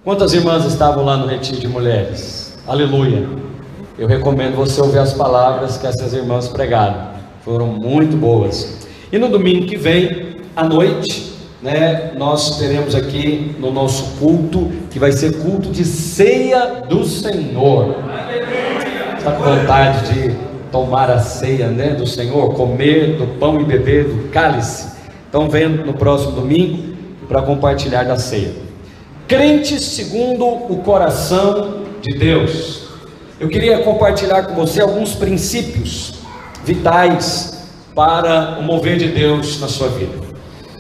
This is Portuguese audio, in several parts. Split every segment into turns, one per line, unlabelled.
Quantas irmãs estavam lá no retiro de mulheres? Aleluia! Eu recomendo você ouvir as palavras que essas irmãs pregaram, foram muito boas. E no domingo que vem, à noite, nós teremos aqui no nosso culto, que vai ser culto de ceia do Senhor. Está com vontade de tomar a ceia do Senhor, comer do pão e beber do cálice? Então venha no próximo domingo para compartilhar da ceia. Crentes segundo o coração de Deus. Eu queria compartilhar com você alguns princípios vitais para o mover de Deus na sua vida.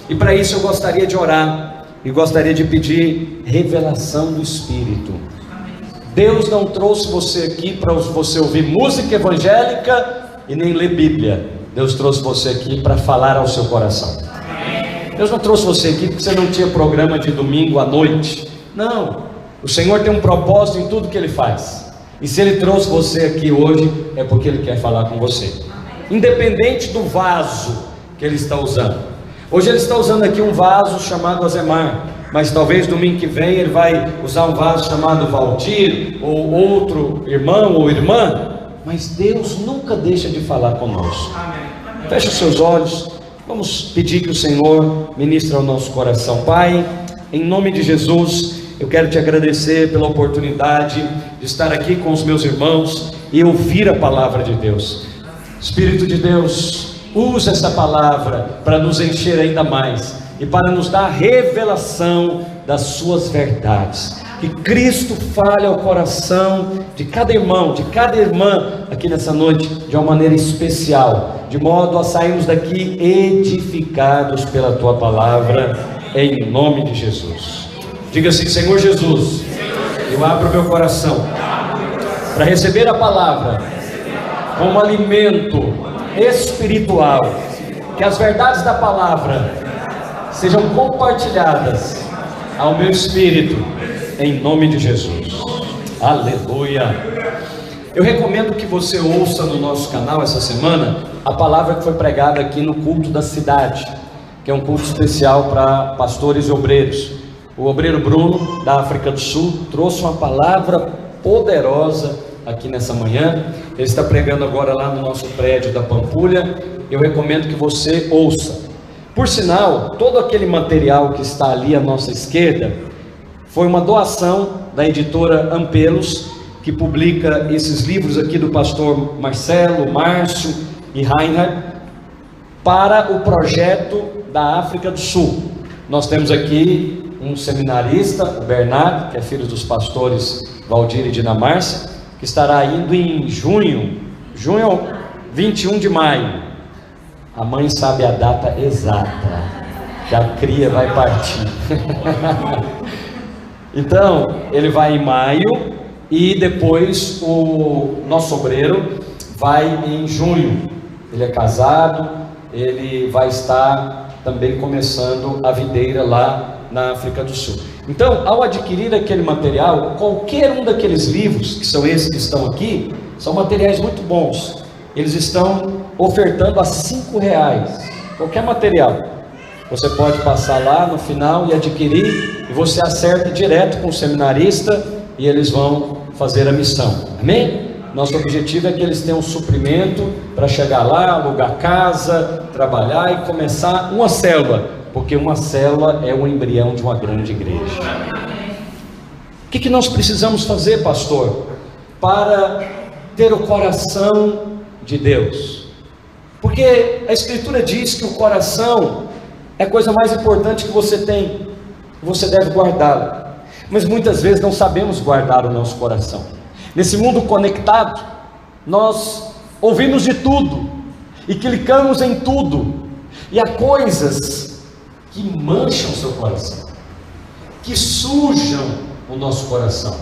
E para isso eu gostaria de orar e gostaria de pedir revelação do Espírito. Deus não trouxe você aqui para você ouvir música evangélica e nem ler Bíblia. Deus trouxe você aqui para falar ao seu coração. Deus não trouxe você aqui porque você não tinha programa de domingo à noite. Não, o Senhor tem um propósito em tudo que Ele faz. E se Ele trouxe você aqui hoje, é porque Ele quer falar com você, independente do vaso que Ele está usando. Hoje Ele está usando aqui um vaso chamado Azemar, mas talvez domingo que vem Ele vai usar um vaso chamado Valdir, ou outro irmão ou irmã. Mas Deus nunca deixa de falar conosco. Feche os seus olhos, vamos pedir que o Senhor ministre ao nosso coração. Pai, em nome de Jesus, eu quero te agradecer pela oportunidade de estar aqui com os meus irmãos e ouvir a palavra de Deus. Espírito de Deus, usa essa palavra para nos encher ainda mais e para nos dar revelação das suas verdades. Que Cristo fale ao coração de cada irmão, de cada irmã aqui nessa noite de uma maneira especial, de modo a sairmos daqui edificados pela tua palavra, em nome de Jesus. Diga assim: Senhor Jesus, eu abro meu coração para receber a palavra como alimento espiritual, que as verdades da palavra sejam compartilhadas ao meu espírito, em nome de Jesus. Aleluia. Eu recomendo que você ouça no nosso canal essa semana a palavra que foi pregada aqui no culto da cidade, que é um culto especial para pastores e obreiros. O obreiro Bruno, da África do Sul, trouxe uma palavra poderosa aqui nessa manhã. Ele está pregando agora lá no nosso prédio da Pampulha. Eu recomendo que você ouça. Por sinal, todo aquele material que está ali à nossa esquerda foi uma doação da editora Ampelos, que publica esses livros aqui do pastor Marcelo, Márcio e Reinhard, para o projeto da África do Sul. Nós temos aqui um seminarista, o Bernardo, que é filho dos pastores Valdir e Dinamárcia, que estará indo em junho, 21 de maio. A mãe sabe a data exata, que a cria vai partir. Então, ele vai em maio e depois o nosso obreiro vai em junho. Ele é casado, ele vai estar também começando a videira lá na África do Sul. Então, ao adquirir aquele material, qualquer um daqueles livros, que são esses que estão aqui, são materiais muito bons. Eles estão ofertando a R$5, qualquer material. Você pode passar lá no final e adquirir, e você acerta direto com o seminarista, e eles vão fazer a missão. Amém? Nosso objetivo é que eles tenham um suprimento para chegar lá, alugar casa, trabalhar e começar uma célula, porque uma célula é o embrião de uma grande igreja. O que nós precisamos fazer, pastor, para ter o coração de Deus? Porque a Escritura diz que o coração é a coisa mais importante que você tem, você deve guardá-lo, mas muitas vezes não sabemos guardar o nosso coração. Nesse mundo conectado, nós ouvimos de tudo e clicamos em tudo, e há coisas que mancham o seu coração, que sujam o nosso coração,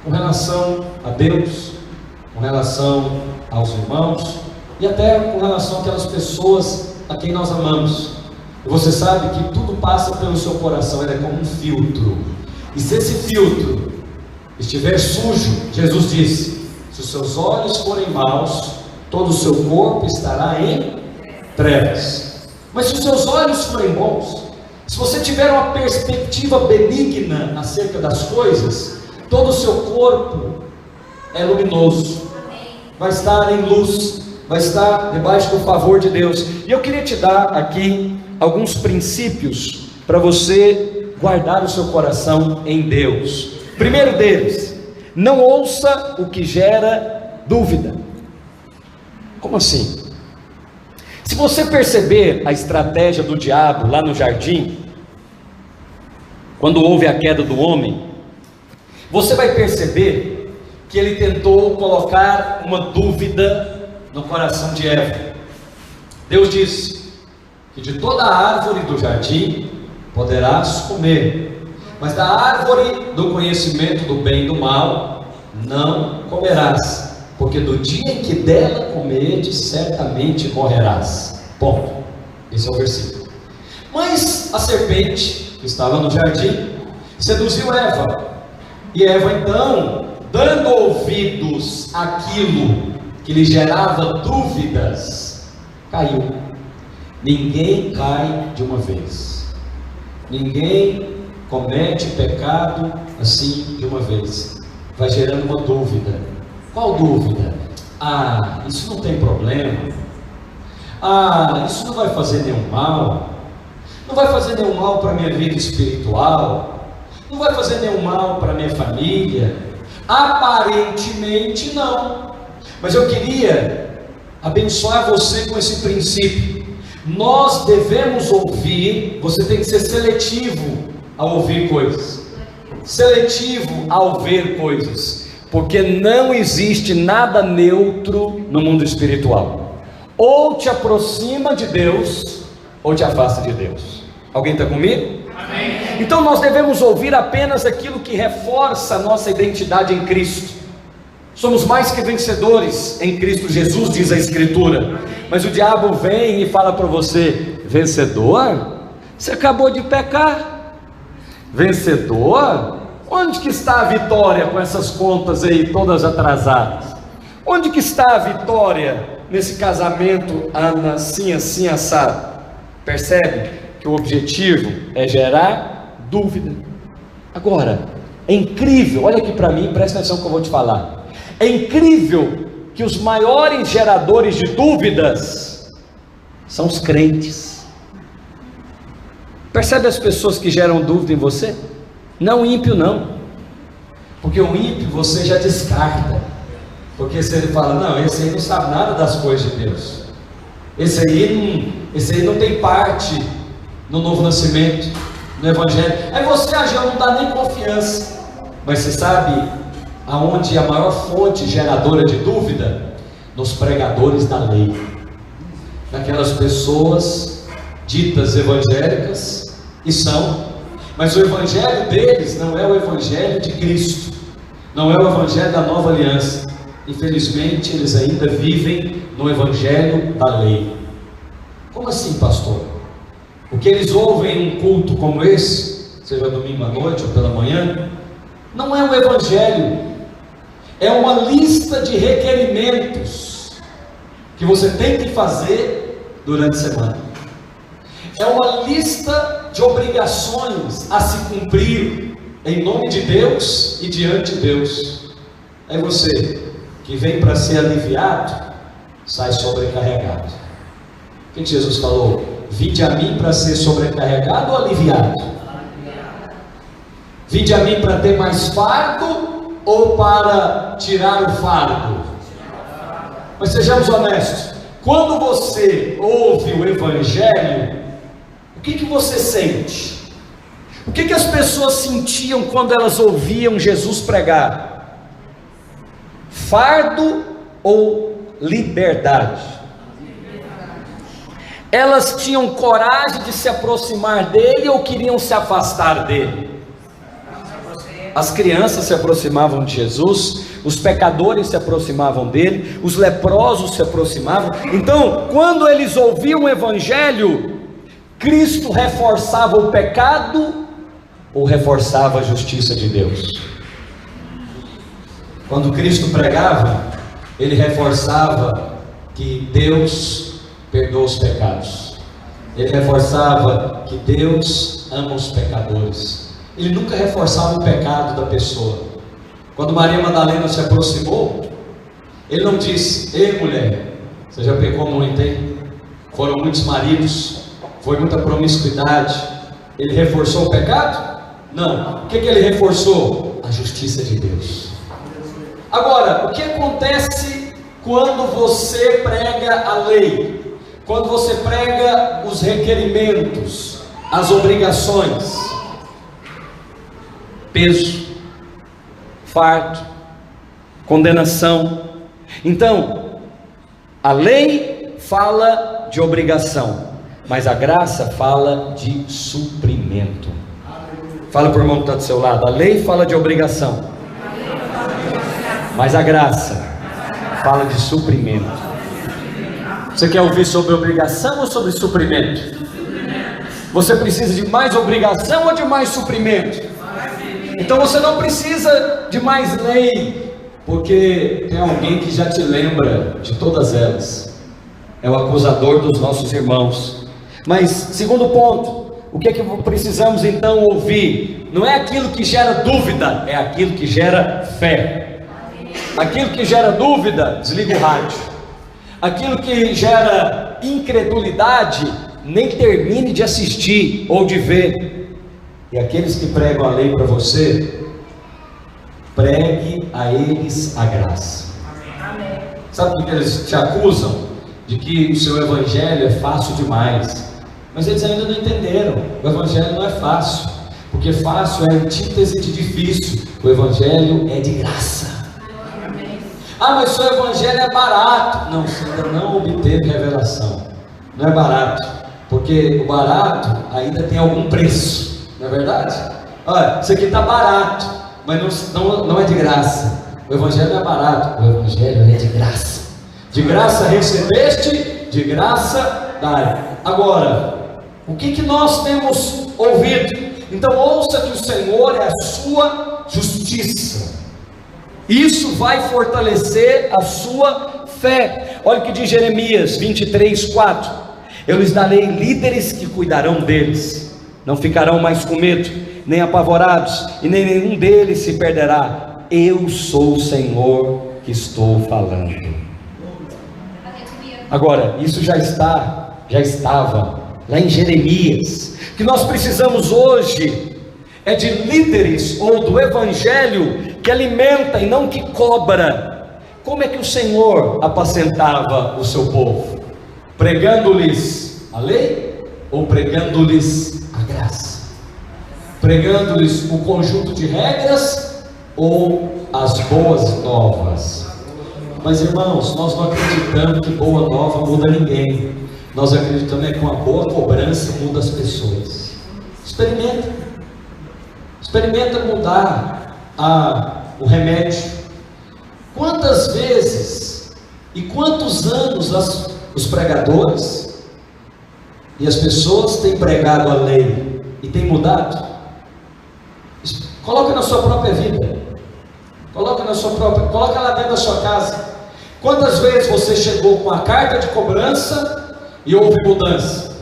com relação a Deus, com relação aos irmãos e até com relação àquelas pessoas a quem nós amamos. E você sabe que tudo passa pelo seu coração, ele é como um filtro, e se esse filtro estiver sujo, Jesus disse: se os seus olhos forem maus, todo o seu corpo estará em trevas. Mas se os seus olhos forem bons, Se você tiver uma perspectiva benigna acerca das coisas, todo o seu corpo é luminoso, vai estar em luz, vai estar debaixo do favor de Deus. E eu queria te dar aqui alguns princípios para você guardar o seu coração em Deus. Primeiro deles, não ouça o que gera dúvida. Como assim? Se você perceber a estratégia do diabo lá no jardim, quando houve a queda do homem, você vai perceber que ele tentou colocar uma dúvida no coração de Eva. Deus disse que de toda a árvore do jardim poderás comer, mas da árvore do conhecimento do bem e do mal não comerás, porque do dia em que dela comerdes, certamente morrerás. Ponto. Esse é o versículo. Mas a serpente, que estava no jardim, seduziu Eva, e Eva então, dando ouvidos àquilo que lhe gerava dúvidas, caiu. Ninguém cai de uma vez, ninguém comete pecado assim de uma vez, vai gerando uma dúvida. Qual dúvida? Isso não tem problema, isso não vai fazer nenhum mal, não vai fazer nenhum mal para a minha vida espiritual, não vai fazer nenhum mal para a minha família, aparentemente não. Mas eu queria abençoar você com esse princípio. Nós devemos ouvir, você tem que ser seletivo ao ouvir coisas, seletivo ao ver coisas, porque não existe nada neutro no mundo espiritual. Ou te aproxima de Deus, ou te afasta de Deus. Alguém está comigo? Amém. Então nós devemos ouvir apenas aquilo que reforça a nossa identidade em Cristo. Somos mais que vencedores em Cristo Jesus, diz a Escritura. Mas o diabo vem e fala para você: vencedor? Você acabou de pecar. Vencedor? Onde que está a vitória com essas contas aí todas atrasadas? Onde que está a vitória nesse casamento assim, assim, assado? Percebe que o objetivo é gerar dúvida. Agora, é incrível, olha aqui para mim, presta atenção que eu vou te falar. É incrível que os maiores geradores de dúvidas são os crentes. Percebe as pessoas que geram dúvida em você? Não o ímpio não, porque o ímpio você já descarta, porque se ele fala, não, esse aí não sabe nada das coisas de Deus, esse aí não tem parte no novo nascimento, no evangelho, aí você já não dá nem confiança. Mas você sabe aonde a maior fonte geradora de dúvida? Nos pregadores da lei, naquelas pessoas ditas evangélicas, e são, mas o evangelho deles não é o evangelho de Cristo, não é o evangelho da nova aliança. Infelizmente eles ainda vivem no evangelho da lei. Como assim, pastor? O que eles ouvem em um culto como esse, seja domingo à noite ou pela manhã, não é um evangelho, é uma lista de requerimentos que você tem que fazer durante a semana, é uma lista de obrigações a se cumprir em nome de Deus e diante de Deus. É você que vem para ser aliviado, sai sobrecarregado. O que Jesus falou? Vinde a mim para ser sobrecarregado ou aliviado? Vinde a mim para ter mais fardo ou para tirar o fardo? Mas sejamos honestos, quando você ouve o evangelho, o que você sente? O que as pessoas sentiam quando elas ouviam Jesus pregar? Fardo ou liberdade? Elas tinham coragem de se aproximar dele ou queriam se afastar dele? As crianças se aproximavam de Jesus, os pecadores se aproximavam dele, os leprosos se aproximavam. Então, quando eles ouviam o evangelho, Cristo reforçava o pecado ou reforçava a justiça de Deus? Quando Cristo pregava, ele reforçava que Deus perdoa os pecados. Ele reforçava que Deus ama os pecadores. Ele nunca reforçava o pecado da pessoa. Quando Maria Madalena se aproximou, ele não disse: ei mulher, você já pecou muito, hein? Foram muitos maridos, foi muita promiscuidade. Ele reforçou o pecado? Não. O que ele reforçou? A justiça de Deus. Agora, o que acontece quando você prega a lei? Quando você prega os requerimentos, as obrigações? Peso, fardo, condenação. Então, a lei fala de obrigação, mas a graça fala de suprimento. Fala para o irmão que está do seu lado: a lei fala de obrigação, mas a graça fala de suprimento. Você quer ouvir sobre obrigação ou sobre suprimento? Você precisa de mais obrigação ou de mais suprimento? Então você não precisa de mais lei, porque tem alguém que já te lembra de todas elas. É o acusador dos nossos irmãos. Mas, segundo ponto, o que é que precisamos então ouvir? Não é aquilo que gera dúvida, é aquilo que gera fé. Aquilo que gera dúvida, desliga o rádio. Aquilo que gera incredulidade, nem termine de assistir ou de ver. E aqueles que pregam a lei para você, pregue a eles a graça. Amém. Sabe por que eles te acusam? De que o seu evangelho é fácil demais. Mas eles ainda não entenderam. O evangelho não é fácil, porque fácil é antítese de difícil. O evangelho é de graça. Ah, mas o seu evangelho é barato. Não, você ainda não obteve revelação. Não é barato, porque o barato ainda tem algum preço, não é verdade? Olha, isso aqui está barato, mas não é de graça. O evangelho não é barato, o evangelho é de graça. De graça recebeste, de graça dai. Agora, o que nós temos ouvido? Então ouça que o Senhor é a sua justiça. Isso vai fortalecer a sua fé. Olha o que diz Jeremias 23:4: eu lhes darei líderes que cuidarão deles, não ficarão mais com medo, nem apavorados, e nem nenhum deles se perderá. Eu sou o Senhor que estou falando. Agora, isso já estava lá em Jeremias. O que nós precisamos hoje é de líderes, ou do evangelho, que alimenta e não que cobra. Como é que o Senhor apacentava o seu povo? Pregando-lhes a lei ou pregando-lhes a graça? Pregando-lhes o conjunto de regras ou as boas novas? Mas irmãos, nós não acreditamos que boa nova muda ninguém. Nós acreditamos que uma boa cobrança muda as pessoas. Experimenta mudar o remédio. Quantas vezes e quantos anos os pregadores e as pessoas têm pregado a lei e têm mudado? Coloca na sua própria vida, coloca lá dentro da sua casa. Quantas vezes você chegou com a carta de cobrança e houve mudança?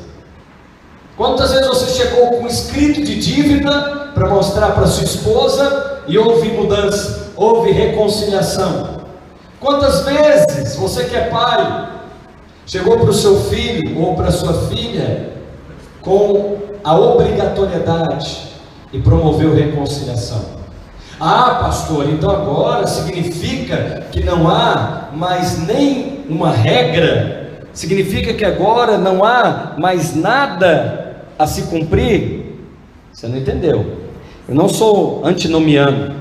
Quantas vezes você chegou com um escrito de dívida para mostrar para sua esposa e houve mudança, houve reconciliação? Quantas vezes você que é pai chegou para o seu filho ou para a sua filha com a obrigatoriedade e promoveu reconciliação? Ah, pastor, então agora significa que não há mais nem uma regra? Significa que agora não há mais nada a se cumprir? Você não entendeu. Eu não sou antinomiano,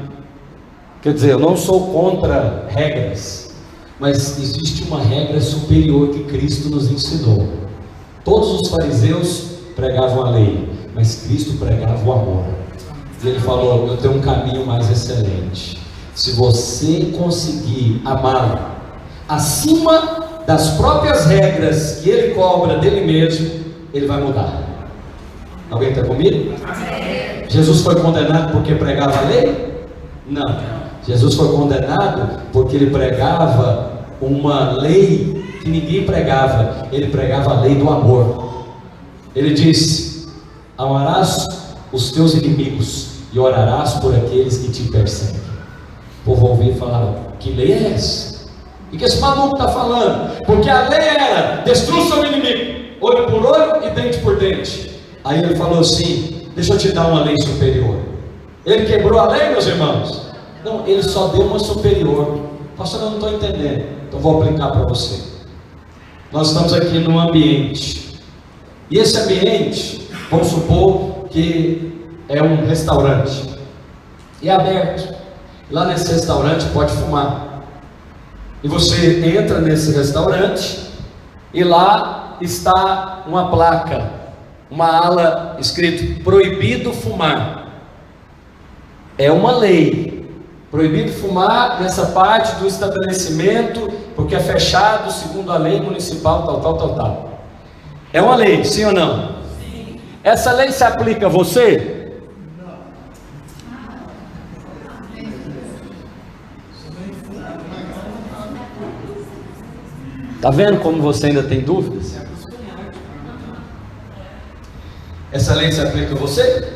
quer dizer, eu não sou contra regras, mas existe uma regra superior que Cristo nos ensinou. Todos os fariseus pregavam a lei, mas Cristo pregava o amor. E ele falou: eu tenho um caminho mais excelente. Se você conseguir amá-lo acima das próprias regras que ele cobra dele mesmo, ele vai mudar. Alguém está comigo? Amém. Jesus foi condenado porque pregava a lei? Não. Jesus foi condenado porque ele pregava uma lei que ninguém pregava. Ele pregava a lei do amor. Ele disse: amarás os teus inimigos e orarás por aqueles que te perseguem. O povo ouvia e falava: que lei é essa? E que esse maluco está falando? Porque a lei era: destrua o seu inimigo, olho por olho e dente por dente. Aí ele falou assim: deixa eu te dar uma lei superior. Ele quebrou a lei, meus irmãos? Não, ele só deu uma superior. Pastor, eu não estou entendendo. Então vou aplicar para você. Nós estamos aqui num ambiente, e esse ambiente, vamos supor que é um restaurante, e é aberto. Lá nesse restaurante pode fumar. E você entra nesse restaurante, e lá está uma placa, uma ala escrito: proibido fumar. É uma lei, proibido fumar nessa parte do estabelecimento, porque é fechado segundo a lei municipal, tal. É uma lei, sim ou não? Sim. Essa lei se aplica a você? Está vendo como você ainda tem dúvidas? Essa lei se aplica a você?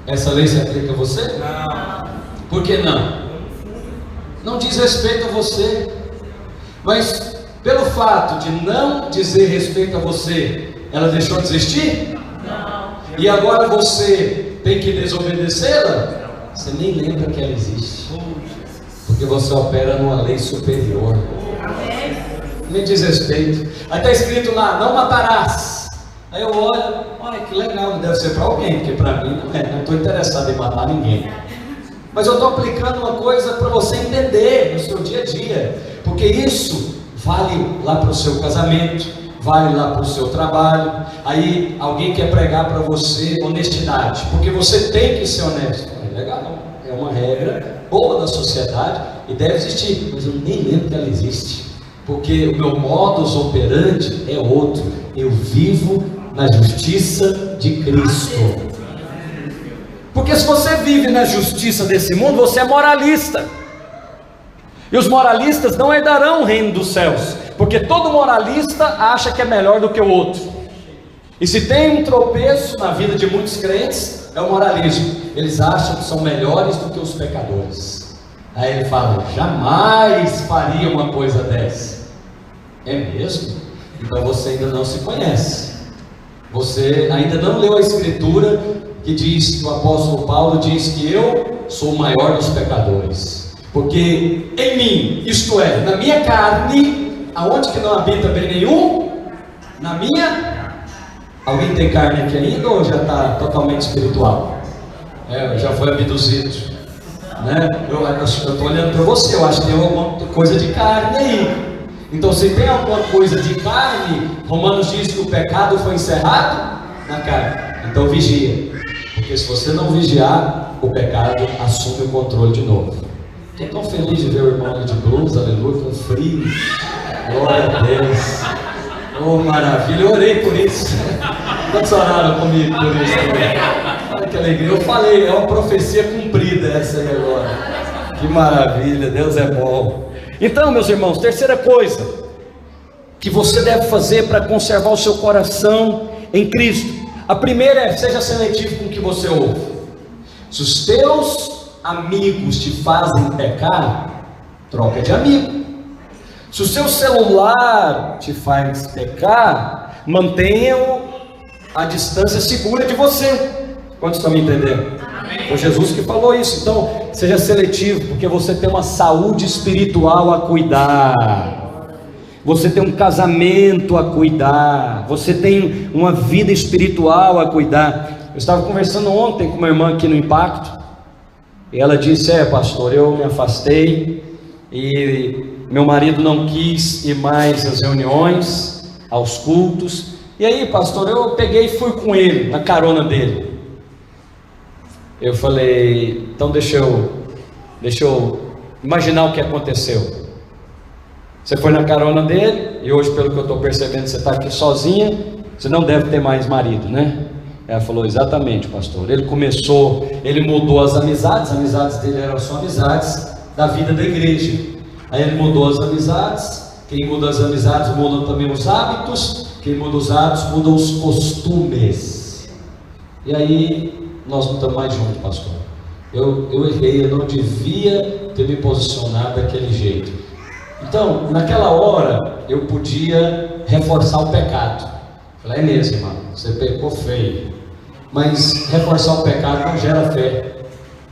Essa lei se aplica a você? Não. Por que não? Não diz respeito a você. Mas pelo fato de não dizer respeito a você, ela deixou de existir? Não. E agora você tem que desobedecê-la? Você nem lembra que ela existe, porque você opera numa lei superior. Me diz respeito. Aí está escrito lá: não matarás. Aí eu olha que legal, deve ser para alguém, porque para mim não estou interessado em matar ninguém. Mas eu estou aplicando uma coisa para você entender no seu dia a dia, porque isso vale lá para o seu casamento, vale lá para o seu trabalho. Aí alguém quer pregar para você honestidade, porque você tem que ser honesto. É legal, é uma regra boa da sociedade e deve existir, mas eu nem lembro que ela existe, porque o meu modus operandi é outro. Eu vivo na justiça de Cristo. Porque se você vive na justiça desse mundo, você é moralista. E os moralistas não herdarão o reino dos céus, porque todo moralista acha que é melhor do que o outro. E se tem um tropeço na vida de muitos crentes, é o moralismo. Eles acham que são melhores do que os pecadores. Aí ele fala: jamais faria uma coisa dessa. É mesmo? Então você ainda não se conhece. Você ainda não leu a escritura que diz, que o apóstolo Paulo diz que eu sou o maior dos pecadores, porque em mim, isto é, na minha carne, aonde que não habita bem nenhum? Na minha. Alguém tem carne aqui ainda ou já está totalmente espiritual? Já foi abduzido, né? Eu estou olhando para você, eu acho que tem alguma coisa de carne aí. Então, se tem alguma coisa de carne, Romanos diz que o pecado foi encerrado na carne. Então vigia, porque se você não vigiar, o pecado assume o controle de novo. Estou tão feliz de ver o irmão de blues, aleluia, com frio. Glória a Deus. Oh, maravilha, eu orei por isso. Quantos oraram comigo por isso também? Olha que alegria, eu falei, é uma profecia cumprida essa aí agora. Que maravilha, Deus é bom. Então, meus irmãos, terceira coisa que você deve fazer para conservar o seu coração em Cristo. A primeira é: seja seletivo com o que você ouve. Se os teus amigos te fazem pecar, troca de amigo. Se o seu celular te faz pecar, mantenha-o à distância segura de você. Quantos estão me entendendo? Foi Jesus que falou isso. Então, seja seletivo, porque você tem uma saúde espiritual a cuidar, você tem um casamento a cuidar, você tem uma vida espiritual a cuidar. Eu estava conversando ontem com uma irmã aqui no Impacto, e ela disse: pastor, eu me afastei, e meu marido não quis ir mais às reuniões, aos cultos, e aí, pastor, eu peguei e fui com ele, na carona dele. Eu falei: então deixa eu imaginar o que aconteceu. Você foi na carona dele, e hoje, pelo que eu estou percebendo, você está aqui sozinha, você não deve ter mais marido, né? Ela falou: exatamente, pastor. Ele mudou as amizades dele eram só amizades da vida da igreja. Aí ele mudou as amizades, quem muda as amizades muda também os hábitos, Quem muda os hábitos, muda os costumes. E aí, nós não estamos mais juntos, pastor. Eu errei, eu não devia ter me posicionado daquele jeito. Então, naquela hora, eu podia reforçar o pecado. Falei, é mesmo, irmão, você pecou feio. Mas reforçar o pecado não gera fé.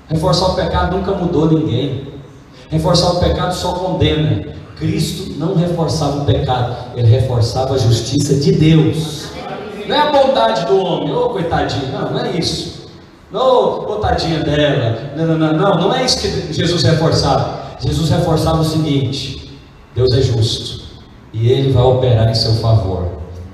Reforçar o pecado nunca mudou ninguém. Reforçar o pecado só condena. Cristo não reforçava o pecado, ele reforçava a justiça de Deus. Não é a bondade do homem, ô coitadinho, não é isso. Não, tadinha dela, não é isso que Jesus reforçava. Jesus reforçava o seguinte: Deus é justo e Ele vai operar em seu favor.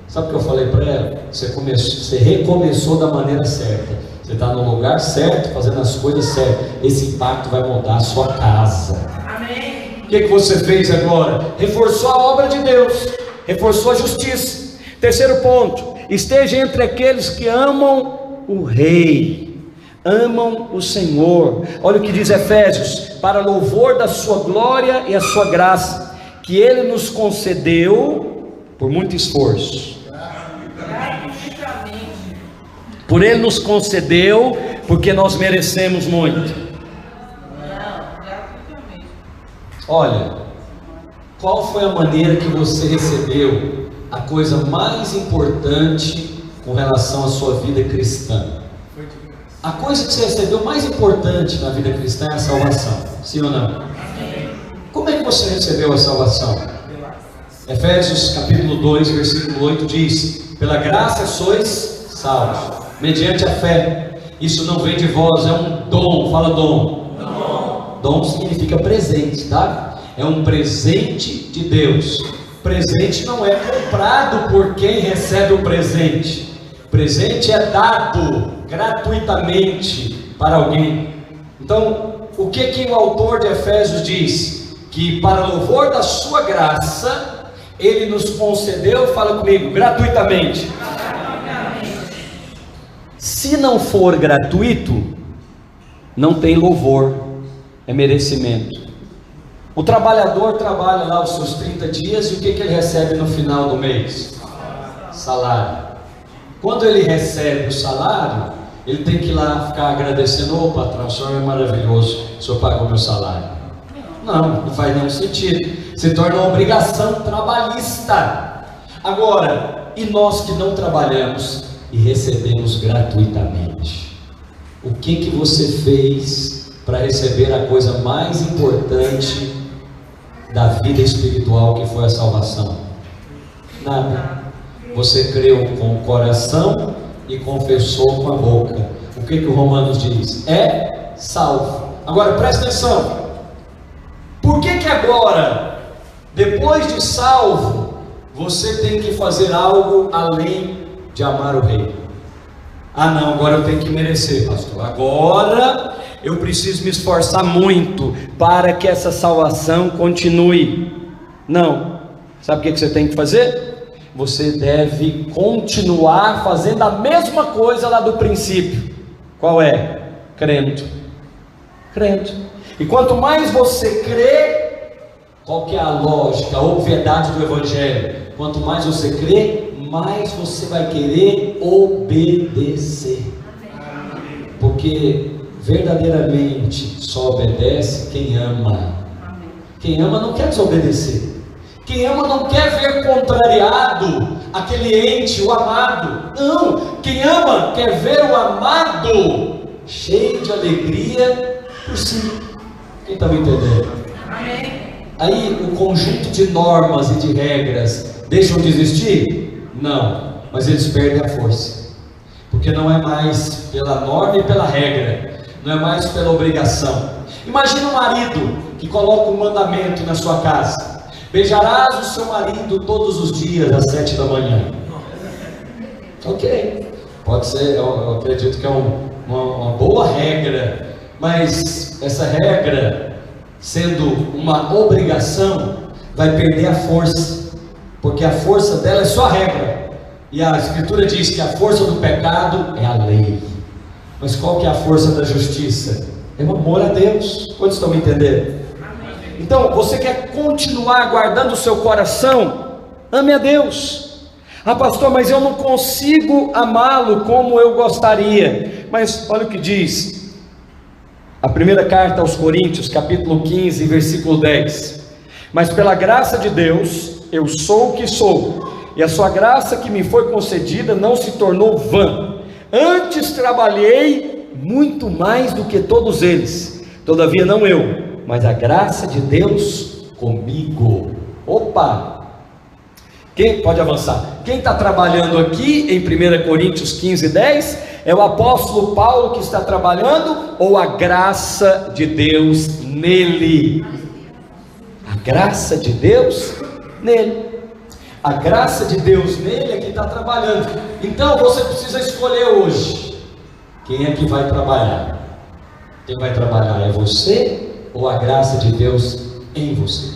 Sabe o que eu falei para ela? Você recomeçou da maneira certa. Você está no lugar certo, fazendo as coisas certas. Esse impacto vai mudar a sua casa. Amém. O que você fez agora? Reforçou a obra de Deus, reforçou a justiça. Terceiro ponto: esteja entre aqueles que amam o Rei, amam o Senhor. Olha o que diz Efésios: para louvor da sua glória e a sua graça, que Ele nos concedeu por muito esforço. Por Ele nos concedeu, porque nós merecemos muito. Olha, qual foi a maneira que você recebeu a coisa mais importante com relação à sua vida cristã? A coisa que você recebeu mais importante na vida cristã é a salvação, sim ou não? Como é que você recebeu a salvação? Efésios capítulo 2, versículo 8 diz: pela graça sois salvos, mediante a fé. Isso não vem de vós, é um dom. Fala dom. Dom significa presente, tá? É um presente de Deus. Presente não é comprado por quem recebe o presente. Presente é dado gratuitamente para alguém. Então, o que o autor de Efésios diz? Que para louvor da sua graça, Ele nos concedeu, fala comigo, gratuitamente. Se não for gratuito, não tem louvor, é merecimento. O trabalhador trabalha lá os seus 30 dias e o que ele recebe no final do mês? Salário. Quando ele recebe o salário, ele tem que ir lá ficar agradecendo: ô patrão, o senhor é maravilhoso, o senhor pagou meu salário. Não faz nenhum sentido. Se torna uma obrigação trabalhista. Agora, e nós que não trabalhamos e recebemos gratuitamente, o que você fez para receber a coisa mais importante da vida espiritual, que foi a salvação? Nada. Você creu com o coração e confessou com a boca. O que o Romanos diz? É salvo. Agora presta atenção. Por que agora, depois de salvo, você tem que fazer algo além de amar o Rei? Ah não, agora eu tenho que merecer, pastor. Agora eu preciso me esforçar muito para que essa salvação continue. Não. Sabe o que você tem que fazer? Você deve continuar fazendo a mesma coisa lá do princípio. Qual é? Crendo. E quanto mais você crê, qual que é a lógica, a obviedade do Evangelho? Quanto mais você crê, mais você vai querer obedecer. Porque verdadeiramente só obedece quem ama. Quem ama não quer desobedecer. Quem ama não quer ver contrariado aquele ente, o amado. Não, quem ama quer ver o amado cheio de alegria por si. Quem está me entendendo? Aí o conjunto de normas e de regras deixam de existir? Não, mas eles perdem a força. Porque não é mais pela norma e pela regra, não é mais pela obrigação. Imagina um marido que coloca um mandamento na sua casa: beijarás o seu marido todos os dias às 7 da manhã. Ok, pode ser, eu acredito que é uma boa regra, mas essa regra, sendo uma obrigação, vai perder a força, porque a força dela é só a regra. E a Escritura diz que a força do pecado é a lei. Mas qual que é a força da justiça? É o amor a Deus. Quantos estão me entendendo? Então, você quer continuar guardando o seu coração? Ame a Deus. Ah, pastor, mas eu não consigo amá-lo como eu gostaria. Mas olha o que diz a primeira carta aos Coríntios, capítulo 15, versículo 10. Mas pela graça de Deus, eu sou o que sou, e a sua graça que me foi concedida não se tornou vã. Antes trabalhei muito mais do que todos eles, todavia não eu, mas a graça de Deus comigo. Opa! Quem pode avançar? Quem está trabalhando aqui em 1 Coríntios 15, 10? É o apóstolo Paulo que está trabalhando, ou a graça de Deus nele? A graça de Deus nele. A graça de Deus nele é que está trabalhando. Então você precisa escolher hoje quem é que vai trabalhar. Quem vai trabalhar é você ou a graça de Deus em você?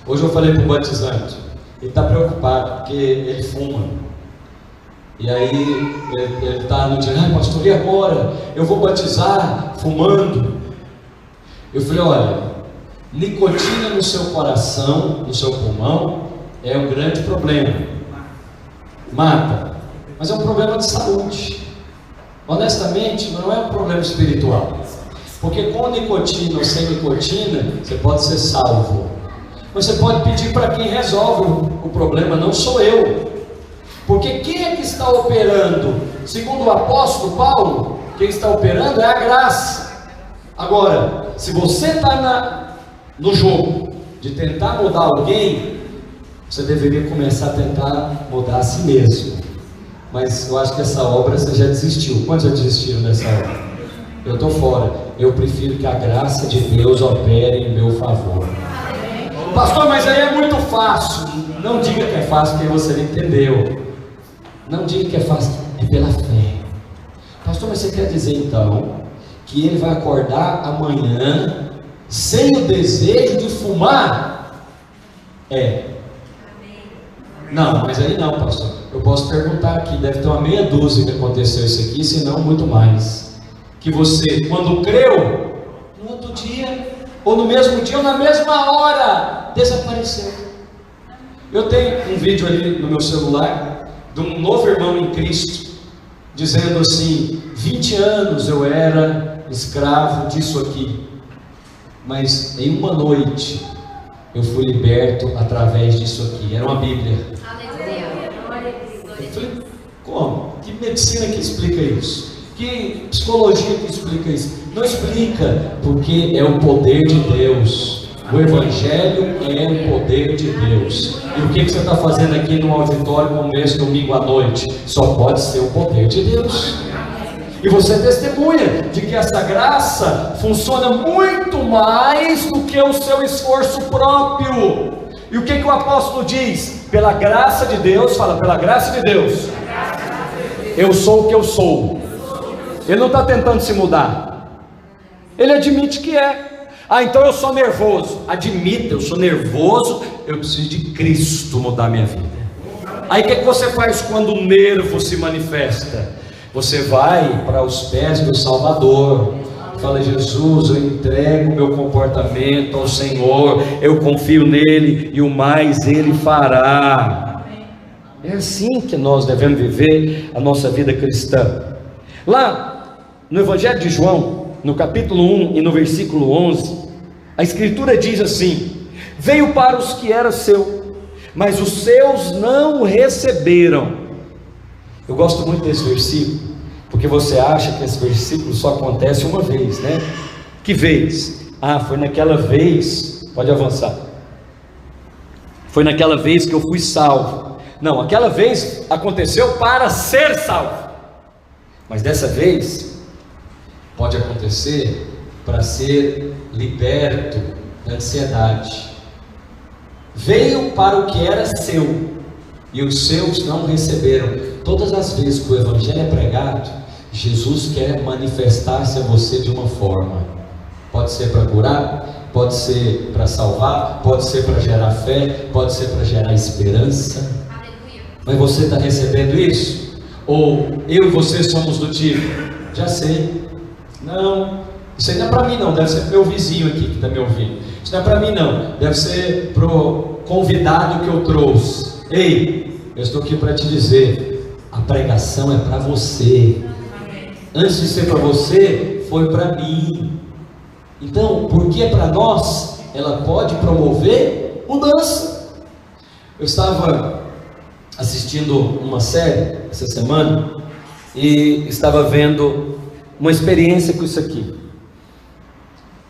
Hoje eu falei para o batizante, ele está preocupado porque ele fuma. E aí ele está no dia, pastor, e agora? Eu vou batizar fumando. Eu falei, olha, nicotina no seu coração, no seu pulmão, é um grande problema, mata, mas é um problema de saúde. Honestamente, não é um problema espiritual, porque com nicotina ou sem nicotina, você pode ser salvo. Você pode pedir para quem resolve o problema, não sou eu, porque quem é que está operando? Segundo o apóstolo Paulo, quem está operando é a graça. Agora, se você está no jogo de tentar mudar alguém, você deveria começar a tentar mudar a si mesmo. Mas eu acho que essa obra você já desistiu. Quantos já desistiram dessa obra? Eu estou fora. Eu prefiro que a graça de Deus opere em meu favor. Pastor, mas aí é muito fácil. Não diga que é fácil, porque você não entendeu. Não diga que é fácil, é pela fé. Pastor, mas você quer dizer então que ele vai acordar amanhã sem o desejo de fumar? É. Não, mas aí não, pastor. Eu posso perguntar aqui, deve ter uma meia dúzia que aconteceu isso aqui, se não muito mais. Que você, quando creu, no outro dia, ou no mesmo dia, ou na mesma hora, desapareceu. Eu tenho um vídeo ali no meu celular, de um novo irmão em Cristo, dizendo assim, 20 anos eu era escravo disso aqui, mas em uma noite, eu fui liberto através disso aqui. Era uma Bíblia. Eu falei, como? Que medicina que explica isso? Que psicologia que explica isso? Não explica, porque é o poder de Deus. O Evangelho é o poder de Deus. E o que você está fazendo aqui no auditório como esse domingo à noite? Só pode ser o poder de Deus. E você testemunha de que essa graça funciona muito mais do que o seu esforço próprio. E o que o apóstolo diz? Pela graça de Deus, fala, pela graça de Deus, eu sou o que eu sou. Ele não está tentando se mudar. Ele admite que é. Ah, então eu sou nervoso. Admita, eu sou nervoso, eu preciso de Cristo mudar minha vida. Aí o que você faz quando o nervo se manifesta? Você vai para os pés do Salvador, fala, Jesus, eu entrego meu comportamento ao Senhor, eu confio nele e o mais ele fará. É assim que nós devemos viver a nossa vida cristã. Lá no Evangelho de João, no capítulo 1 e no versículo 11, a Escritura diz assim: veio para os que era seu, mas os seus não o receberam. Eu gosto muito desse versículo, porque você acha que esse versículo só acontece uma vez, né? Que vez? Ah, foi naquela vez, pode avançar. Foi naquela vez que eu fui salvo. Não, aquela vez aconteceu para ser salvo. Mas dessa vez, pode acontecer para ser liberto da ansiedade. Veio para o que era seu, e os seus não receberam. Todas as vezes que o Evangelho é pregado, Jesus quer manifestar-se a você de uma forma. Pode ser para curar, pode ser para salvar, pode ser para gerar fé, pode ser para gerar esperança. Mas você está recebendo isso? Ou eu e você somos do tipo, já sei, não, isso aí não é para mim não, deve ser para o meu vizinho aqui que está me ouvindo. Isso não é para mim não, deve ser para o convidado que eu trouxe. Ei, eu estou aqui para te dizer: a pregação é para você. Antes de ser para você, foi para mim. Então, porque é para nós, ela pode promover mudança. Eu estava assistindo uma série essa semana e estava vendo uma experiência com isso aqui.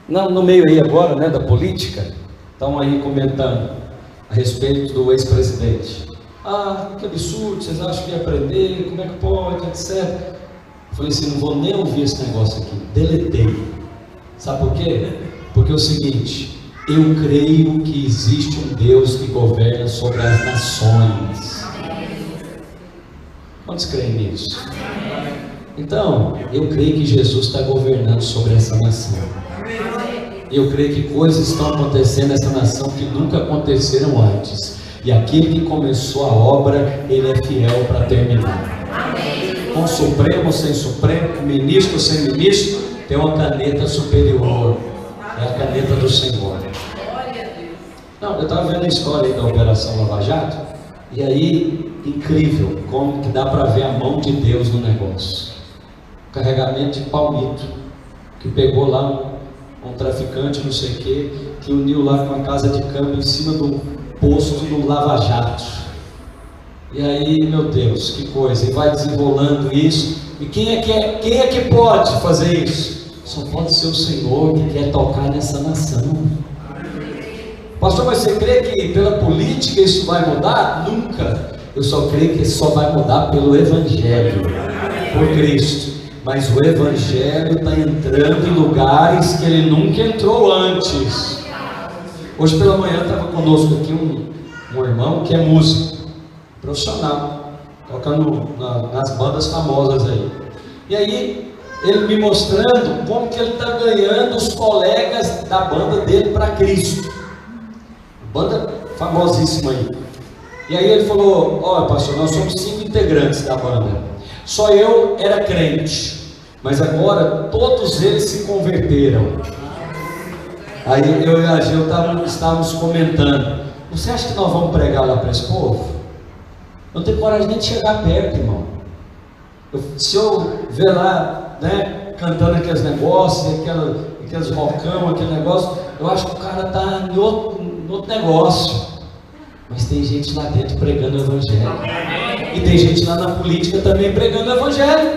No meio aí agora, né, da política, estão aí comentando a respeito do ex-presidente. Ah, que absurdo, vocês acham que ia aprender, como é que pode, etc. Eu falei assim: não vou nem ouvir esse negócio aqui, deletei. Sabe por quê? Porque é o seguinte: eu creio que existe um Deus que governa sobre as nações. Quantos creem nisso? Então, eu creio que Jesus está governando sobre essa nação. Eu creio que coisas estão acontecendo nessa nação que nunca aconteceram antes. E aquele que começou a obra, ele é fiel para terminar. Com Supremo, sem Supremo, com ministro, sem ministro, tem uma caneta superior. É a caneta do Senhor. Não, eu estava vendo a história aí da Operação Lava Jato. E aí, incrível, como que dá para ver a mão de Deus no negócio. Carregamento de palmito, que pegou lá um traficante, não sei o que uniu lá com a casa de câmbio em cima do posto do Lava Jato. E aí, meu Deus, que coisa, e vai desenrolando isso. E quem é que pode fazer isso? Só pode ser o Senhor que quer tocar nessa nação. Pastor, mas você crê que pela política isso vai mudar? Nunca. Eu só creio que só vai mudar pelo Evangelho, por Cristo. Mas o Evangelho está entrando em lugares que ele nunca entrou antes. Hoje pela manhã estava conosco aqui um irmão que é músico, profissional, tocando nas bandas famosas aí. E aí, ele me mostrando como que ele está ganhando os colegas da banda dele para Cristo. Banda famosíssima aí. E aí ele falou: olha, pastor, nós somos 5 integrantes da banda. Só eu era crente, mas agora todos eles se converteram. Aí eu e a Gil estávamos comentando: você acha que nós vamos pregar lá para esse povo? Eu não tenho coragem nem de chegar perto, irmão. Se eu ver lá, né, cantando aqueles negócios, aqueles rockão, aquele negócio, eu acho que o cara está em outro negócio. Mas tem gente lá dentro pregando o Evangelho. E tem gente lá na política também pregando o Evangelho.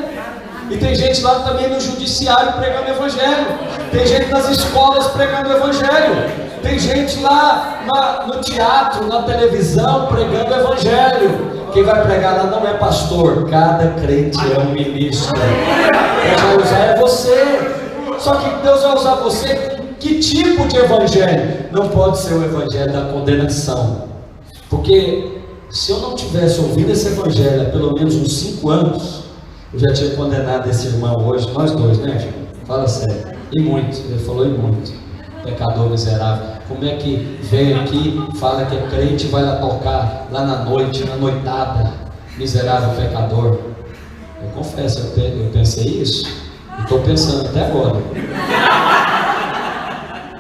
E tem gente lá também no judiciário pregando o Evangelho. Tem gente nas escolas pregando o Evangelho. Tem gente lá no teatro, na televisão pregando o Evangelho. Quem vai pregar lá não é pastor. Cada crente é um ministro. Deus vai usar é você. Só que Deus vai usar você. Que tipo de evangelho? Não pode ser o evangelho da condenação. Porque se eu não tivesse ouvido esse evangelho há pelo menos uns 5 anos, eu já tinha condenado esse irmão hoje, nós dois, né, Chico? Fala sério. E muito, ele falou e muito. Pecador miserável. Como é que vem aqui, fala que é crente e vai lá tocar lá na noite, na noitada? Miserável pecador. Eu confesso, eu pensei isso. E estou pensando até agora.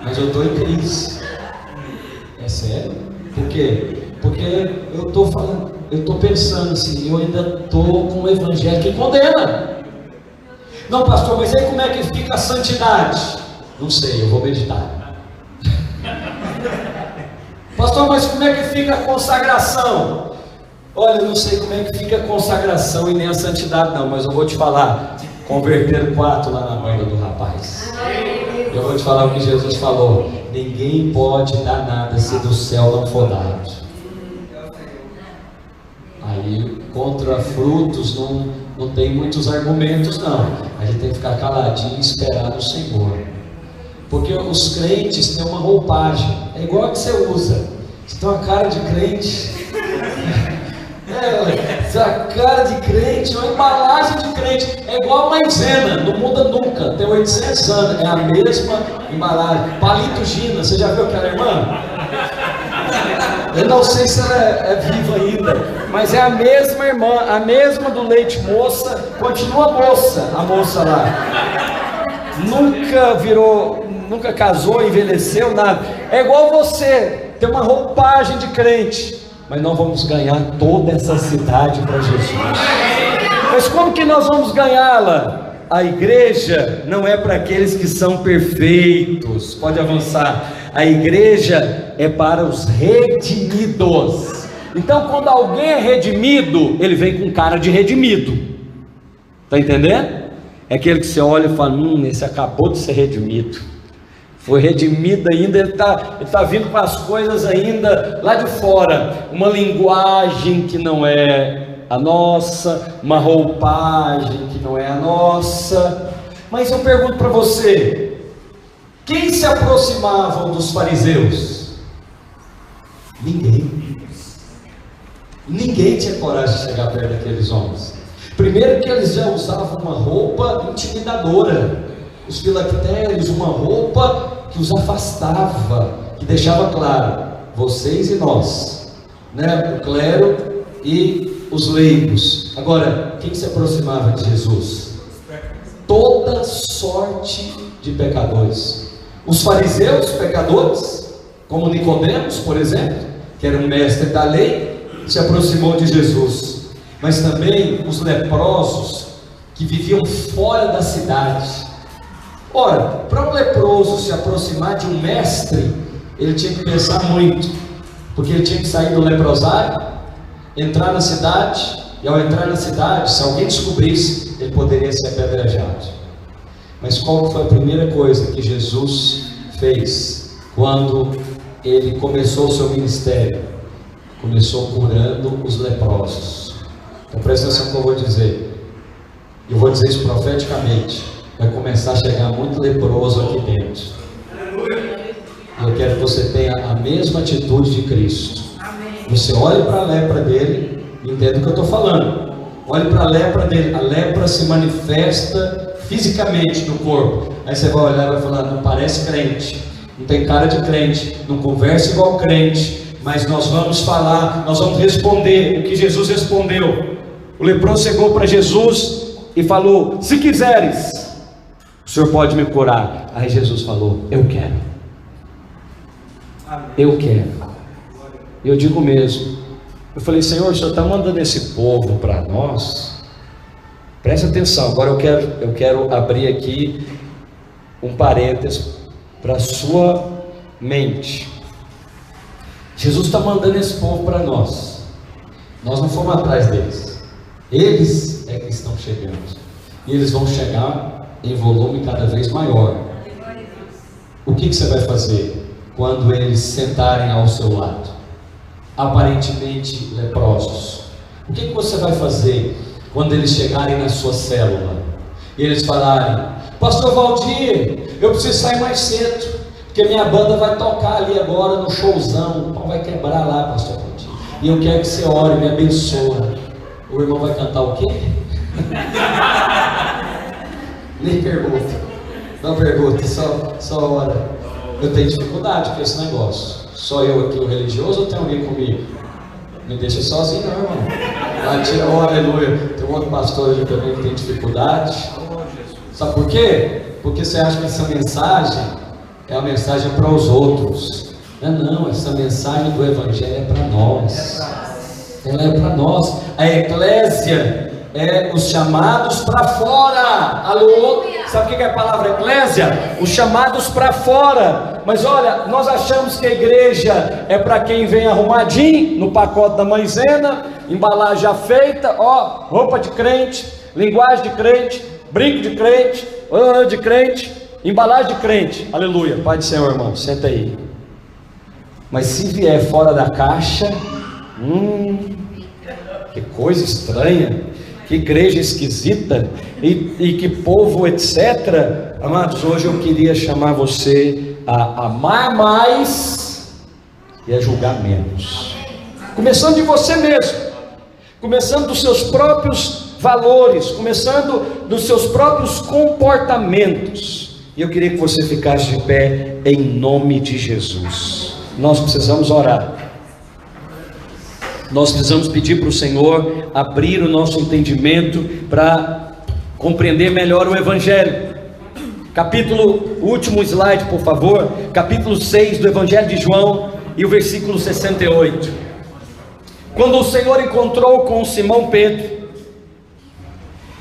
Mas eu estou em crise. É sério? Por quê? Porque eu estou pensando assim, eu ainda estou com o evangelho que condena. Não, pastor, mas aí como é que fica a santidade? Não sei, eu vou meditar. Pastor, mas como é que fica a consagração? Olha, eu não sei como é que fica a consagração e nem a santidade não, mas eu vou te falar. Converteram 4 lá na banda do rapaz. Eu vou te falar o que Jesus falou: ninguém pode dar nada se do céu não for dado. Aí contra frutos não tem muitos argumentos não. A gente tem que ficar caladinho e esperar no Senhor. Porque os crentes têm uma roupagem, é igual a que você usa. Você tem uma cara de crente. Essa cara de crente, uma embalagem de crente, é igual a maisena, não muda nunca, tem 800 anos, é a mesma embalagem. Palito Gina, você já viu aquela irmã? Eu não sei se ela é viva ainda, mas é a mesma irmã, a mesma do leite moça, continua moça, a moça lá. Nunca virou, nunca casou, envelheceu, nada. É igual você, tem uma roupagem de crente. mas nós vamos ganhar toda essa cidade para Jesus. Mas como que nós vamos ganhá-la? A igreja não é para aqueles que são perfeitos, pode avançar. A igreja é para os redimidos. Então, quando alguém é redimido, ele vem com cara de redimido. Está entendendo? É aquele que você olha e fala: esse acabou de ser redimido. Foi redimido ainda, ele tá vindo com as coisas ainda lá de fora. Uma linguagem que não é a nossa, uma roupagem que não é a nossa. Mas eu pergunto para você: quem se aproximavam dos fariseus? Ninguém tinha coragem de chegar perto daqueles homens. Primeiro que eles já usavam uma roupa intimidadora, os filactérios, uma roupa que os afastava, que deixava claro: vocês e nós, né? O clero e os leigos. Agora, quem se aproximava de Jesus? Toda sorte de pecadores. Os fariseus, pecadores, como Nicodemos, por exemplo, que era um mestre da lei, se aproximou de Jesus. Mas também os leprosos, que viviam fora da cidade. Ora, para um leproso se aproximar de um mestre, ele tinha que pensar muito, porque ele tinha que sair do leprosário, entrar na cidade, e ao entrar na cidade, se alguém descobrisse, ele poderia ser apedrejado. Mas qual foi a primeira coisa que Jesus fez quando ele começou o seu ministério? Começou curando os leprosos. Então presta atenção no que eu vou dizer. Eu vou dizer isso profeticamente. Vai começar a chegar muito leproso aqui dentro. E eu quero que você tenha a mesma atitude de Cristo. Você olhe para a lepra dele e entenda o que eu estou falando. Olhe para a lepra dele. A lepra se manifesta fisicamente no corpo. Aí você vai olhar e vai falar: não parece crente, não tem cara de crente, não conversa igual crente, mas nós vamos falar, nós vamos responder o que Jesus respondeu. O leproso chegou para Jesus e falou: se quiseres, o Senhor pode me curar. Aí Jesus falou: eu quero. Eu quero. Eu digo mesmo. Eu falei: Senhor, o Senhor está mandando esse povo para nós? Presta atenção. Agora eu quero abrir aqui um parênteses para a sua mente. Jesus está mandando esse povo para nós. Nós não fomos atrás deles. Eles é que estão chegando. E eles vão chegar em volume cada vez maior. O que você vai fazer quando eles sentarem ao seu lado, aparentemente leprosos? O que você vai fazer quando eles chegarem na sua célula e eles falarem: Pastor Valdir, eu preciso sair mais cedo, porque minha banda vai tocar ali agora no showzão, o pau vai quebrar lá, Pastor Valdir, e eu quero que você ore, me abençoa. O irmão vai cantar o quê? Nem pergunta. Não pergunta, só ora. Eu tenho dificuldade com esse negócio. Só eu aqui o religioso ou tem alguém comigo? Me deixa sozinho não, irmão. Lá tira, oh, aleluia. Tem um outro pastor ali também que tem dificuldade. Sabe por quê? Porque você acha que essa mensagem é a mensagem para os outros. Não, essa mensagem do Evangelho é para nós. Ela é para nós. A eclésia é os chamados para fora. Alô? Sabe o que é a palavra eclésia? Os chamados para fora. Mas olha, nós achamos que a igreja é para quem vem arrumadinho, no pacote da maisena, embalagem já feita, ó, roupa de crente, linguagem de crente, brinco de crente, de crente, embalagem de crente. Aleluia, Pai do Senhor, irmão, senta aí. Mas se vier fora da caixa, que coisa estranha, que igreja esquisita, e que povo, etc. Amados, hoje eu queria chamar você a amar mais e a julgar menos. Começando de você mesmo, começando dos seus próprios valores, começando dos seus próprios comportamentos. E eu queria que você ficasse de pé em nome de Jesus. Nós precisamos orar. Nós precisamos pedir para o Senhor abrir o nosso entendimento para compreender melhor o Evangelho. Capítulo, último slide por favor, capítulo 6 do Evangelho de João e o versículo 68. quando o Senhor encontrou com Simão Pedro,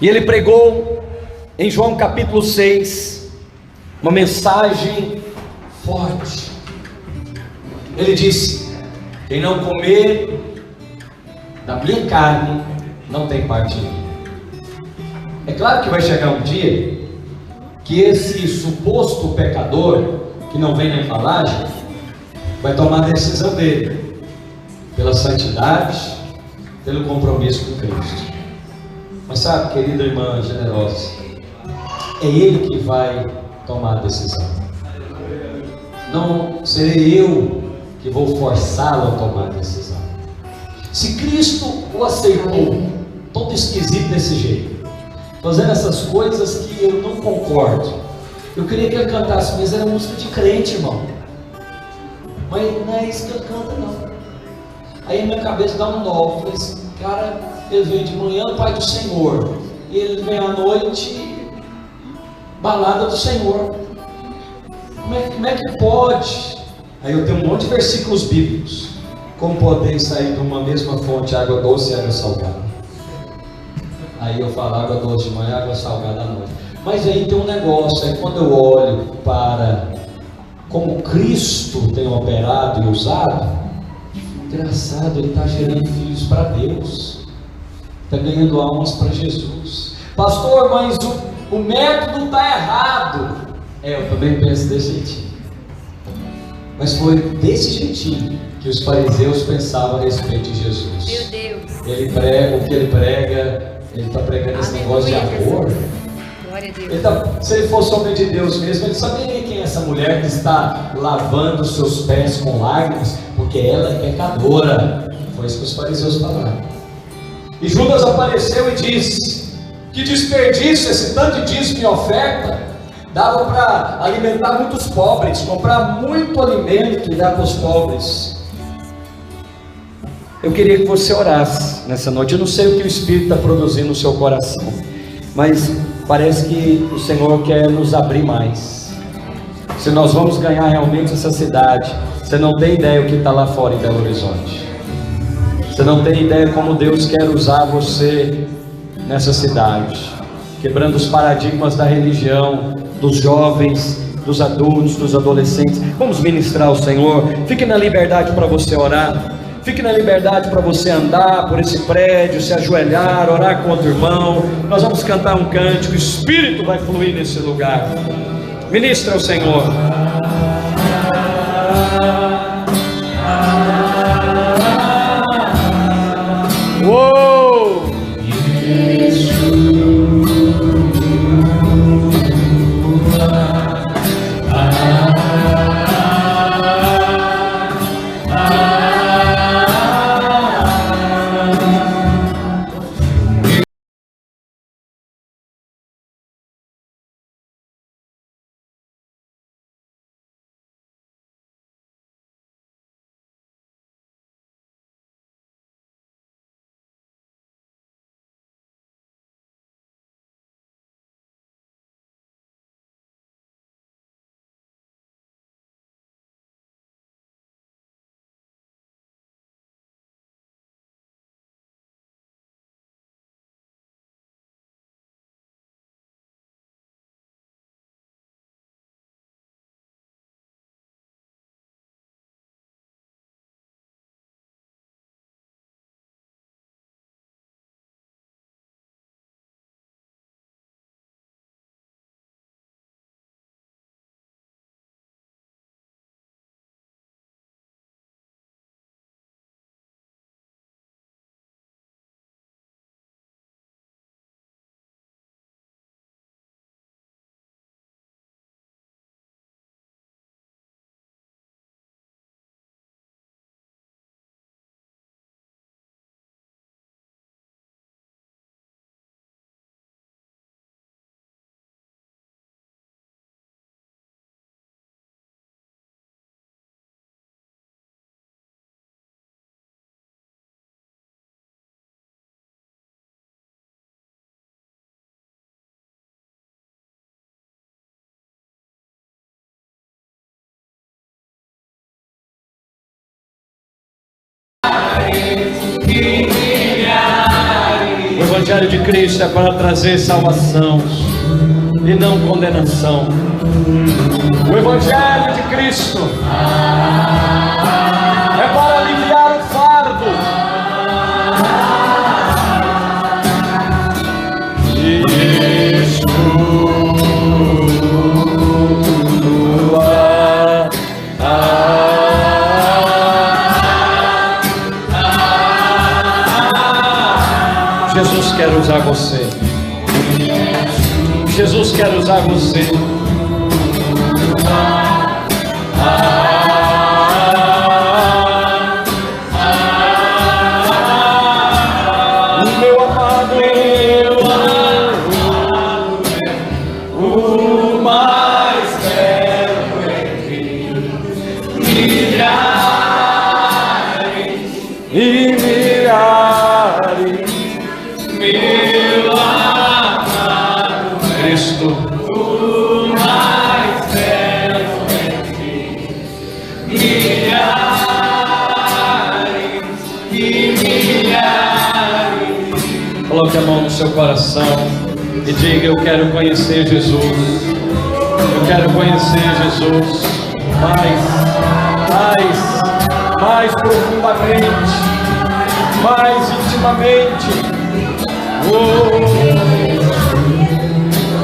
e ele pregou em João capítulo 6, uma mensagem forte. Ele disse: quem não comer da minha carne, não tem parte em mim. É claro que vai chegar um dia que esse suposto pecador, que não vem na embalagem, vai tomar a decisão dele, pela santidade, pelo compromisso com Cristo. Mas sabe, querida irmã generosa, é Ele que vai tomar a decisão. Não serei eu que vou forçá-lo a tomar a decisão. Se Cristo o aceitou, todo esquisito desse jeito, fazendo essas coisas que eu não concordo, eu queria que ele cantasse, mas era música de crente, irmão. Mas não é isso que ele canta, não. Aí a minha cabeça dá um nó. Eu falei assim, cara, ele veio de manhã, Pai do Senhor, e ele vem à noite, balada do Senhor. Como é que pode? Aí eu tenho um monte de versículos bíblicos. Como podem sair de uma mesma fonte água doce e água salgada? Aí eu falo água doce de manhã, água salgada à noite. Mas aí tem um negócio, aí quando eu olho para como Cristo tem operado e usado, engraçado, Ele está gerando filhos para Deus, está ganhando almas para Jesus. Pastor, mas o método está errado. Eu também penso desse jeitinho. Mas foi desse jeitinho que os fariseus pensavam a respeito de Jesus.
Meu Deus.
Ele prega o que ele prega, ele está pregando esse negócio de amor.
Glória a Deus.
Se ele fosse homem de Deus mesmo, ele saberia quem é essa mulher que está lavando os seus pés com lágrimas, porque ela é pecadora. Foi isso que os fariseus falaram. E Judas apareceu e disse: que desperdício esse tanto de dízimo e oferta. Dava para alimentar muitos pobres, comprar muito alimento e dar para os pobres. Eu queria que você orasse nessa noite. Eu não sei o que o Espírito está produzindo no seu coração, mas parece que o Senhor quer nos abrir mais. Se nós vamos ganhar realmente essa cidade, você não tem ideia o que está lá fora em Belo Horizonte. Você não tem ideia como Deus quer usar você nessa cidade, quebrando os paradigmas da religião, dos jovens, dos adultos, dos adolescentes. Vamos ministrar ao Senhor. Fique na liberdade para você orar. Fique na liberdade para você andar por esse prédio, se ajoelhar, orar com outro irmão. Nós vamos cantar um cântico, o Espírito vai fluir nesse lugar. Ministra ao Senhor. Evangelho de Cristo é para trazer salvação e não condenação. O Evangelho de Cristo é para aliviar o fardo. Jesus quer usar você. Jesus quer usar você. Meu amado, o mais belo entre milhares e milhares. Meu amado Cristo, o mais belo entre milhares e milhares. Coloque a mão no seu coração e diga: eu quero conhecer Jesus. Eu quero conhecer Jesus mais profundamente, mais intimamente.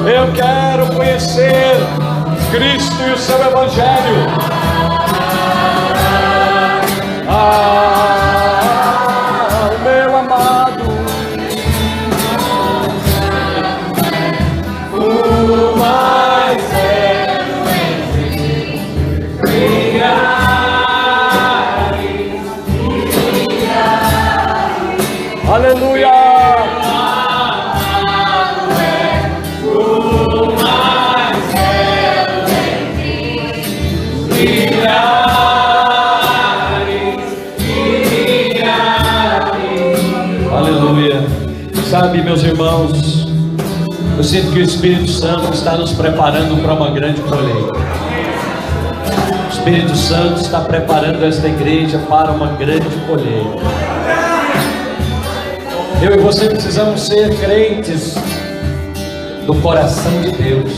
Eu quero conhecer Cristo e o seu Evangelho. Meu amado, o mais belo entre milhares e milhares. Aleluia. Sabe, meus irmãos, eu sinto que o Espírito Santo está nos preparando para uma grande colheita. O Espírito Santo está preparando esta igreja para uma grande colheita. Eu e você precisamos ser crentes do coração de Deus,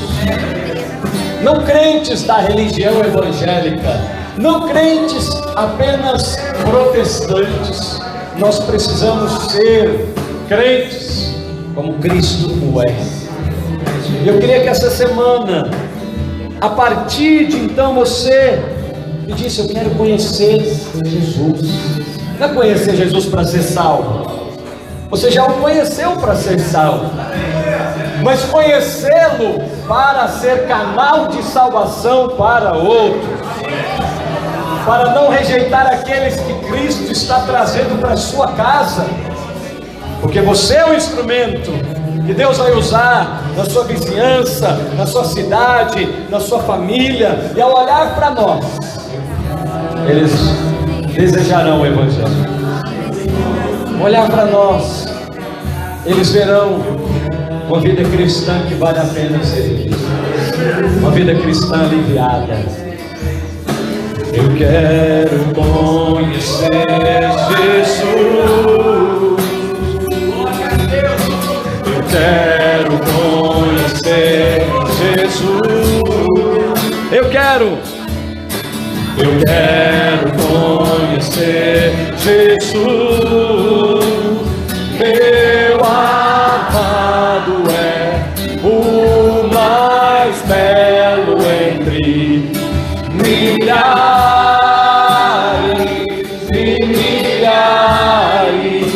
não crentes da religião evangélica, não crentes apenas protestantes. Nós precisamos ser crentes como Cristo o é. Eu queria que essa semana, a partir de então, você me disse: eu quero conhecer Jesus. Não é conhecer Jesus para ser salvo, você já o conheceu para ser salvo, mas conhecê-lo para ser canal de salvação para outros, para não rejeitar aqueles que Cristo está trazendo para a sua casa. Porque você é o instrumento que Deus vai usar na sua vizinhança, na sua cidade, na sua família. E ao olhar para nós, eles desejarão o Evangelho. Ao olhar para nós, eles verão uma vida cristã que vale a pena ser vivida, uma vida cristã aliviada. Eu quero conhecer Jesus. Quero conhecer Jesus. Eu quero conhecer Jesus. Meu amado é o mais belo entre milhares e milhares.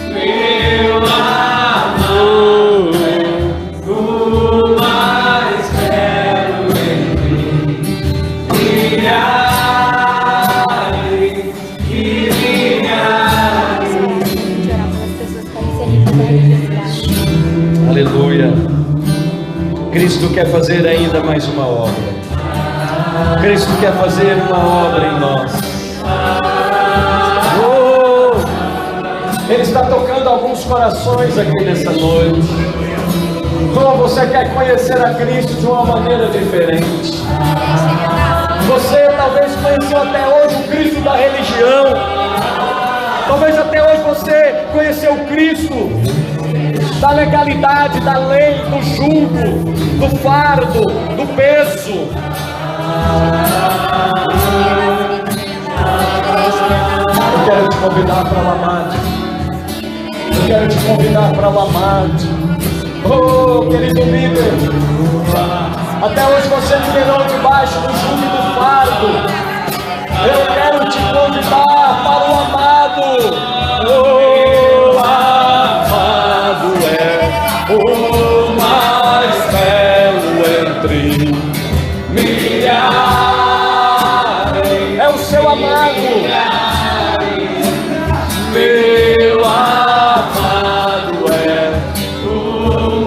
Meu amado, o mais belo entre milhares e milhares. Aleluia. Cristo quer fazer ainda mais uma obra. Cristo quer fazer uma obra em nós. Ele está tocando alguns corações aqui nessa noite. Como você quer conhecer a Cristo de uma maneira diferente. Você talvez conheceu até hoje o Cristo da religião. Talvez até hoje você conheceu Cristo da legalidade, da lei, do jugo, do fardo, do peso. Eu quero te convidar para o amado. Eu quero te convidar para o amado. Oh, querido líder, até hoje você liberou debaixo do jugo e do fardo. Eu quero te convidar para o amado. O amado é o mais belo entre milhares. É o seu amado. Meu amado é o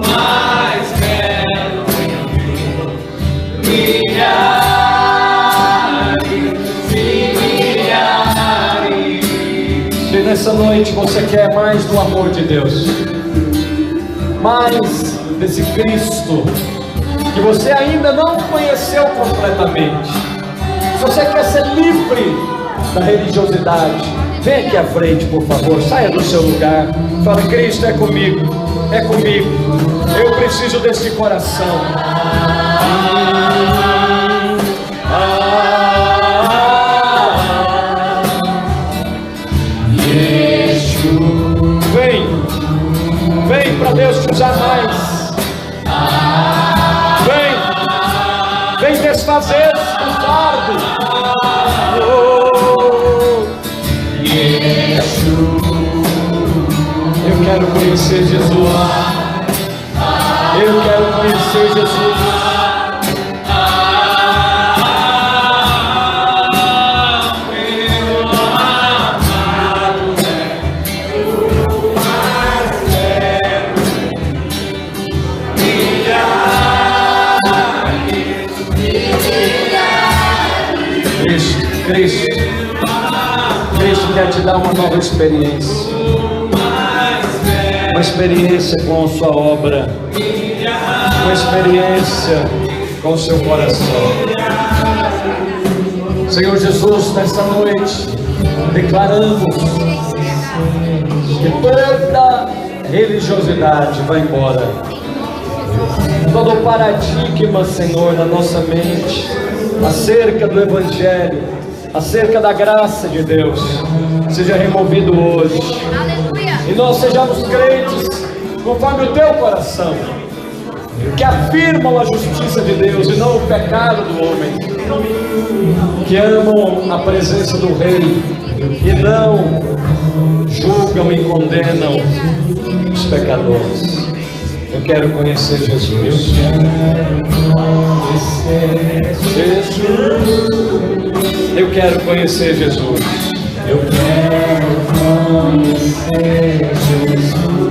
mais belo entre milhares e milhares. Se nessa noite você quer mais do amor de Deus, mais desse Cristo que você ainda não conheceu completamente, se você quer ser livre da religiosidade, vem aqui à frente, por favor, saia do seu lugar, fala: Cristo é comigo, eu preciso desse coração. Vem para Deus te usar mais. Vem desfazer o fardo. Eu quero conhecer Jesus. Eu quero conhecer Jesus. Cristo quer te dar uma nova experiência, uma experiência com a sua obra, uma experiência com o seu coração. Senhor Jesus, nessa noite declaramos que toda religiosidade vai embora, todo paradigma, Senhor, na nossa mente acerca do Evangelho, acerca da graça de Deus, seja removido hoje. Aleluia. E nós sejamos crentes conforme o teu coração, que afirmam a justiça de Deus e não o pecado do homem, que amam a presença do Rei e não julgam e condenam os pecadores. Eu quero conhecer Jesus. Eu quero conhecer Jesus. Eu quero conhecer Jesus.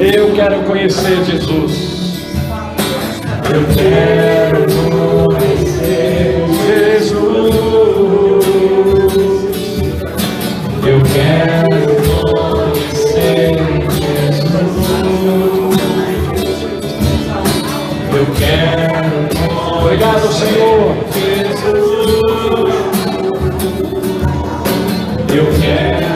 Eu quero conhecer Jesus. Eu quero conhecer Jesus. Eu quero. Obrigado, Senhor. Jesus. Eu quero.